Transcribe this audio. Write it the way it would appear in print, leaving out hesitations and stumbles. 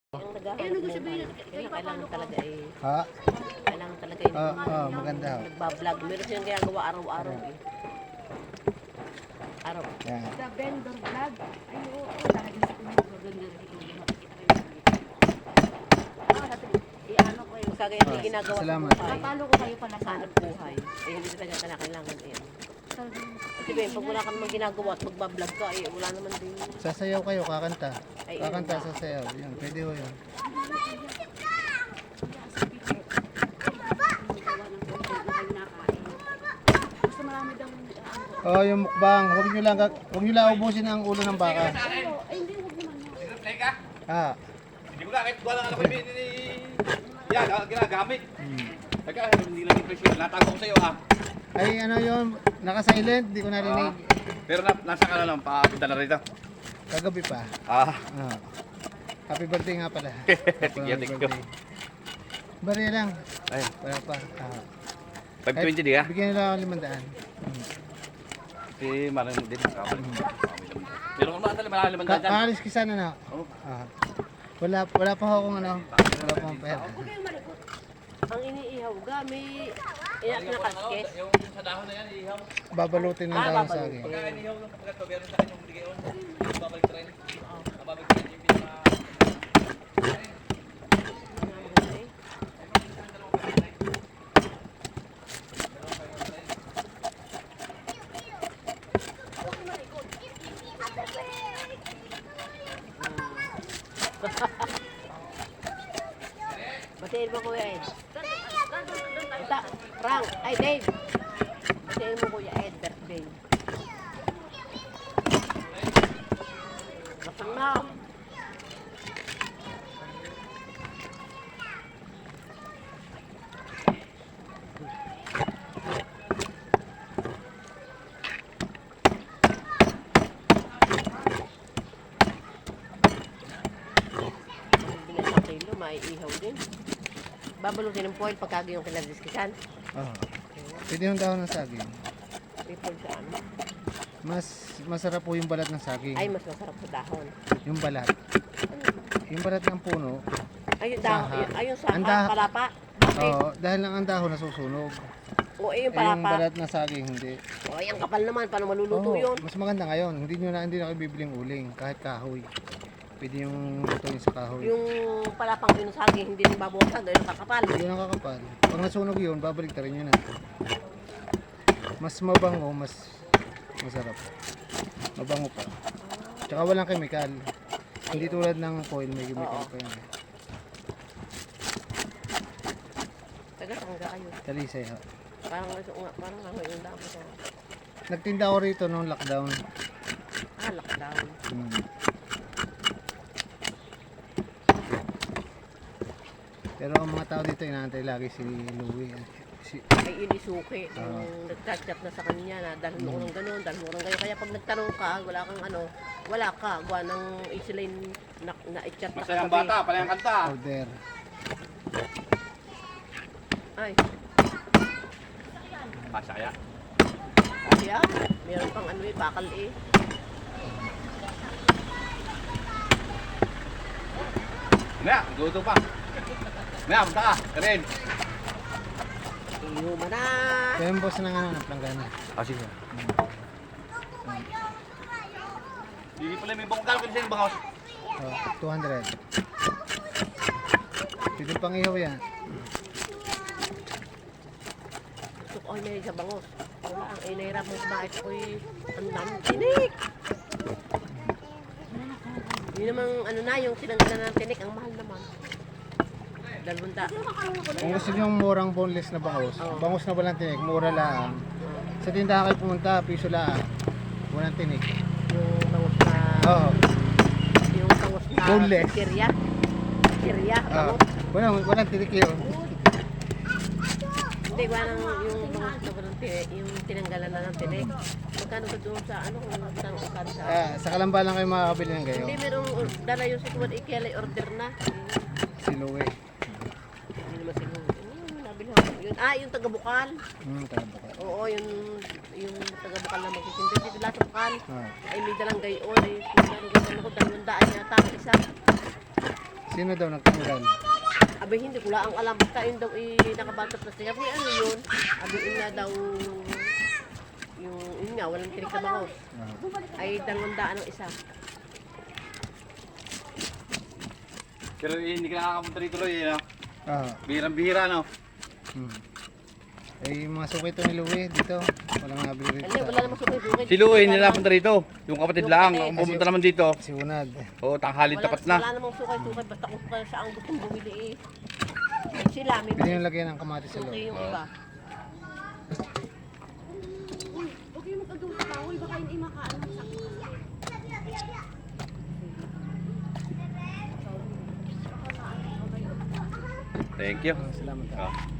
Ang naghahanap buhay. Kaya kailangan talaga Ha? kailangan talaga yung Maganda. nagbablog. Meron silang ginagawa araw-araw eh. Araw. Yan. Sa vendor vlog. Ay, oo, talagang sa maganda rin ito. Makikita kayo sa I-ano ko yung kagaya hindi ginagawa sa Salamat. buhay. Papalo ko kayo pala sa Hanap buhay. Eh, hindi talaga kailangan eh. Talagang- Kasi ba, pag wala ka namang ginagawa at magbablog ka, eh, wala naman din. Sasayaw kayo, kakanta. Ay, Kakanta, yun. sasayaw. Yan, pwede ho yun. Gusto marami daw Oh, yung mukbang. Huwag nyo lang ubusin ang ulo ng baka. ay, hindi, huwag naman. Teka, Ah. hindi mo kahit wala nga ako ni yan, ginagamit. Teka, hindi lang yung presyo. Natago ko sa'yo ha. Ay, ano yun? Naka-silent, di ko narinig. Pero nasa ka na lang, papunta na rito. Kagabi pa. Ah, Ah. Happy birthday nga pala. Thank you. Bari lang. Ay, Wala pa. Ah. 520 di ka? Bigyan nila ako 500. Si Maran din. Pero kung makatali, malalim ang dyan. Kaalis ka sana na. Oh. Ah. Wala pa ako kung ano. Wala pa akong pera. Huwag kayong malikot. Ang iniihaw ga, may iyak na kaskes. Yung sa dahon na yan, ihaw. Babalutin ng Ah, dahon sa babalutin. akin. Pagka inihaw ng kapag ito, meron sa akin yung bigay yun. Babalik train. Babalik train yung pinaka... Batiin mo Kuya Ed. Frank, ay Dave. Batiin mo Kuya Ed, birthday. Masang na. Bilang sa kilo, maiihaw din. Babalutin ng foil pagkagi yung kinadiskisan. Oh. Pwede yung dahon ng saging. Ipol sa ano. Masarap po yung balat ng saging. Ay, mas masarap sa dahon. Yung balat. Yung balat ng puno. Ay, yung dahon. Saha. Ay, yung Ang saha, dah- palapa. Bakit? Oo, dahil lang ang dahon nasusunog. O, eh, yung Eh, yung palapa. balat ng saging hindi. O, ay, ang kapal naman. Paano maluluto Oo, yun? mas maganda ngayon. Hindi na kayo bibiling uling kahit kahoy. Pwede yung lutuin sa kahoy. Yung palapang pinusagi, hindi rin babawasan dahil kakapal. Yun ang kakapal. Pag nasunog yun, babalik ta rin yun natin. Mas mabango, mas masarap. Mabango pa. Tsaka walang kemikal. Hindi tulad ng foil, may chemical Oo. pa yun. Taga-tangga kayo. Talisay ha. Parang ano yung damo sa Nagtinda ako rito noong lockdown. lockdown. Pero ang mga tao dito, inaantay lagi si Louie. Ay, inisuki. Nung nagchat-chat na sa kanya na dahil mo ko ng ganun, dahil mo ko ng ganyan. Kaya pag nagtanong ka, wala kang ano, wala ka. Gawa ng sila yung na-chat na Masayang bata, pala yung kanta. Order. Ay, Pasaya. kaya, meron pang ano eh, bakal eh. Maya, gusto pa. Maya, punta ka. Karin. Inuman na. Kaya yung boss ng ano, ng planggana. Ah, sige. Hindi pala may bangkal ko sa bangos. Oh, 200. Pwede pang ihaw yan. Gusto ko, ay, may sa bangos. Wala, ang inahirap mo kumain ko'y ang daming tinik. Yun namang ano na, yung sinanggalan ng tinik, ang mahal naman. Dalawanda. Kung gusto nyo murang boneless na bangus, bangus na walang tinik, mura lang. Sa tindahan kayo pumunta, piso lang. Walang tinik. Yung bangos na, Oo. yung bangos na Boneless. kirya. Kirya, Ah, bangos. walang tinik yun. Hindi, walang yung bangos na walang tinik, yung tinanggalan na ng tinik. Magkano ba doon sa ano, kung saan ukad sa... Sa Kalamba lang kayo makakabili ng gayo. Hindi, merong dala yung si Tuwan Ikialay order na. Si Louie. Hindi naman siguro. Nabili ako. Yun, yung taga-bukal. Kalamba ka. Oo, yung taga-bukal na magsisinda. Dito lahat sa bukal. Ah. Ay, may dalang gayon eh. Kung ano ko, 200 yata ang isa. Si Sino daw nagtanggal? Abay, hindi ko lang alam. Basta yun daw nakabatap na siya. Kaya ano yun? Abay, yun nga daw yun nga, walang tinik na bangos. Ay, 200 ang isa. Pero hindi ka nakakapunta rito Loy, no? Ah. Bihirang-bihira, no? Eh, yung mga sukay ito ni Louie dito. Walang nabili rito. Hindi, wala namang sukay-sukay. Si Louie, hindi napunta rito. Yung kapatid Yung lang, kapatid. ang pumunta naman dito. Si Unad. Oo, tanghalin tapat na. Wala namang sukay-sukay. Basta kung saan gustong bumili eh. Sila, may Pwede yung lagyan ng kamatis sa sukay loob. yung iba. Huwag kayong magkagawa sa kahoy, baka hindi makaano sa Thank you. Salamat. Ah.